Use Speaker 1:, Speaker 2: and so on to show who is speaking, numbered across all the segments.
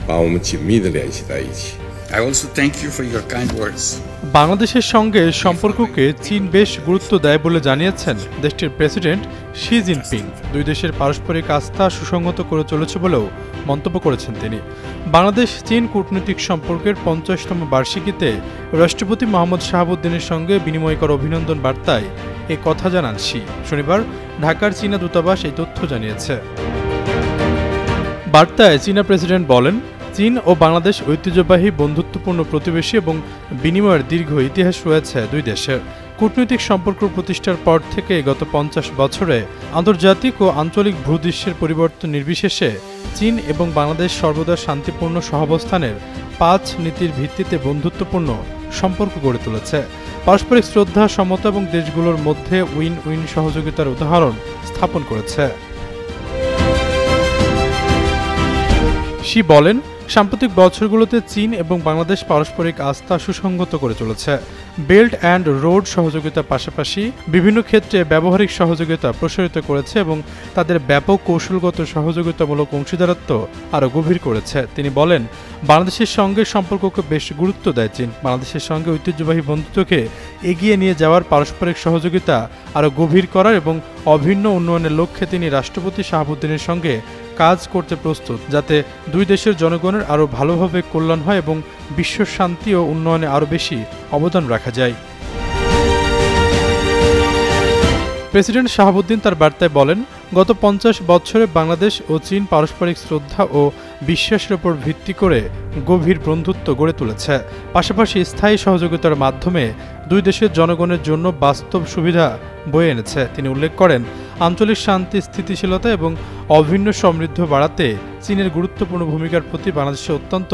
Speaker 1: 把我们紧密地联系在一起。
Speaker 2: I also thank you for your kind words.
Speaker 3: বাংলাদেশের সঙ্গে সম্পর্ককে চীন বেশ গুরুত্ব দেয় বলে জানিয়েছেন দেশটির প্রেসিডেন্ট শি জিনপিং। দুই দেশের পারস্পরিক আস্থা সুসংহত করে চলেছে বলেও মন্তব্য করেছেন তিনি। বাংলাদেশ চীন কূটনৈতিক সম্পর্কের 50তম বার্ষিকীতে রাষ্ট্রপতি মোহাম্মদ শাহাবুদ্দিনের সঙ্গে বিনিময়কর অভিনন্দন বার্তায় এ কথা জানান শি। শনিবার ঢাকার চীনা দূতাবাস এই তথ্য জানিয়েছে। বার্তায় চীনা প্রেসিডেন্ট বলেন, চীন ও বাংলাদেশ ঐতিহ্যবাহী বন্ধুত্বপূর্ণ প্রতিবেশী এবং বিনিময়ের দীর্ঘ ইতিহাস রয়েছে দুই দেশের। কূটনৈতিক সম্পর্ক প্রতিষ্ঠার পর থেকে গত 50 বছরে আন্তর্জাতিক ও আঞ্চলিক ভূদৃশ্যের পরিবর্তন নির্বিশেষে চীন এবং বাংলাদেশ সর্বদা শান্তিপূর্ণ সহাবস্থানের 5 নীতির ভিত্তিতে বন্ধুত্বপূর্ণ সম্পর্ক গড়ে তুলেছে। পারস্পরিক শ্রদ্ধা, সমতা এবং দেশগুলোর মধ্যে উইন উইন সহযোগিতার উদাহরণ স্থাপন করেছে। শি বলেন, সাম্প্রতিক বছরগুলোতে চীন এবং বাংলাদেশ পারস্পরিক আস্থা সুসংহত করে চলেছে। বেল্ট অ্যান্ড রোড সহযোগিতার পাশাপাশি বিভিন্ন ক্ষেত্রে ব্যবহারিক সহযোগিতা প্রসারিত করেছে এবং তাদের ব্যাপক কৌশলগত সহযোগিতামূলক অংশীদারত্ব আরও গভীর করেছে। তিনি বলেন, বাংলাদেশের সঙ্গে সম্পর্ককে বেশ গুরুত্ব দেয় চীন। বাংলাদেশের সঙ্গে ঐতিহ্যবাহী বন্ধুত্বকে এগিয়ে নিয়ে যাওয়ার, পারস্পরিক সহযোগিতা আরও গভীর করার এবং অভিন্ন উন্নয়নের লক্ষ্যে তিনি রাষ্ট্রপতি শাহাবুদ্দিনের সঙ্গে কাজ করতে প্রস্তুত, যাতে দুই দেশের জনগণের আরও ভালোভাবে কল্যাণ হয় এবং বিশ্ব শান্তি ও উন্নয়নে আরও বেশি অবদান রাখা যায়। প্রেসিডেন্ট শাহাবুদ্দিন তার বার্তায় বলেন, গত 50 বছরে বাংলাদেশ ও চীন পারস্পরিক শ্রদ্ধা ও বিশ্বাসের উপর ভিত্তি করে গভীর বন্ধুত্ব গড়ে তুলেছে। পাশাপাশি স্থায়ী সহযোগিতার মাধ্যমে দুই দেশের জনগণের জন্য বাস্তব সুবিধা বয়ে এনেছে। তিনি উল্লেখ করেন, আঞ্চলিক শান্তি, স্থিতিশীলতা এবং অভিন্ন সমৃদ্ধ বাড়াতে চীনের গুরুত্বপূর্ণ ভূমিকার প্রতি বাংলাদেশ অত্যন্ত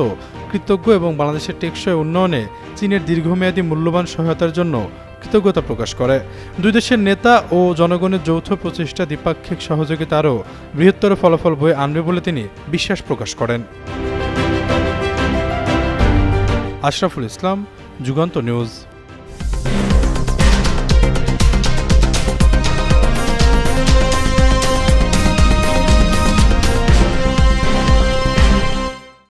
Speaker 3: কৃতজ্ঞ এবং বাংলাদেশের টেকসই উন্নয়নে চীনের দীর্ঘমেয়াদী মূল্যবান সহায়তার জন্য কৃতজ্ঞতা প্রকাশ করে। দুই দেশের নেতা ও জনগণের যৌথ প্রচেষ্টা দ্বিপাক্ষিক সহযোগিতা আরও বৃহত্তর ফলাফল বয়ে আনবে বলে তিনি বিশ্বাস প্রকাশ করেন। আশরাফুল ইসলাম, যুগান্তর নিউজ।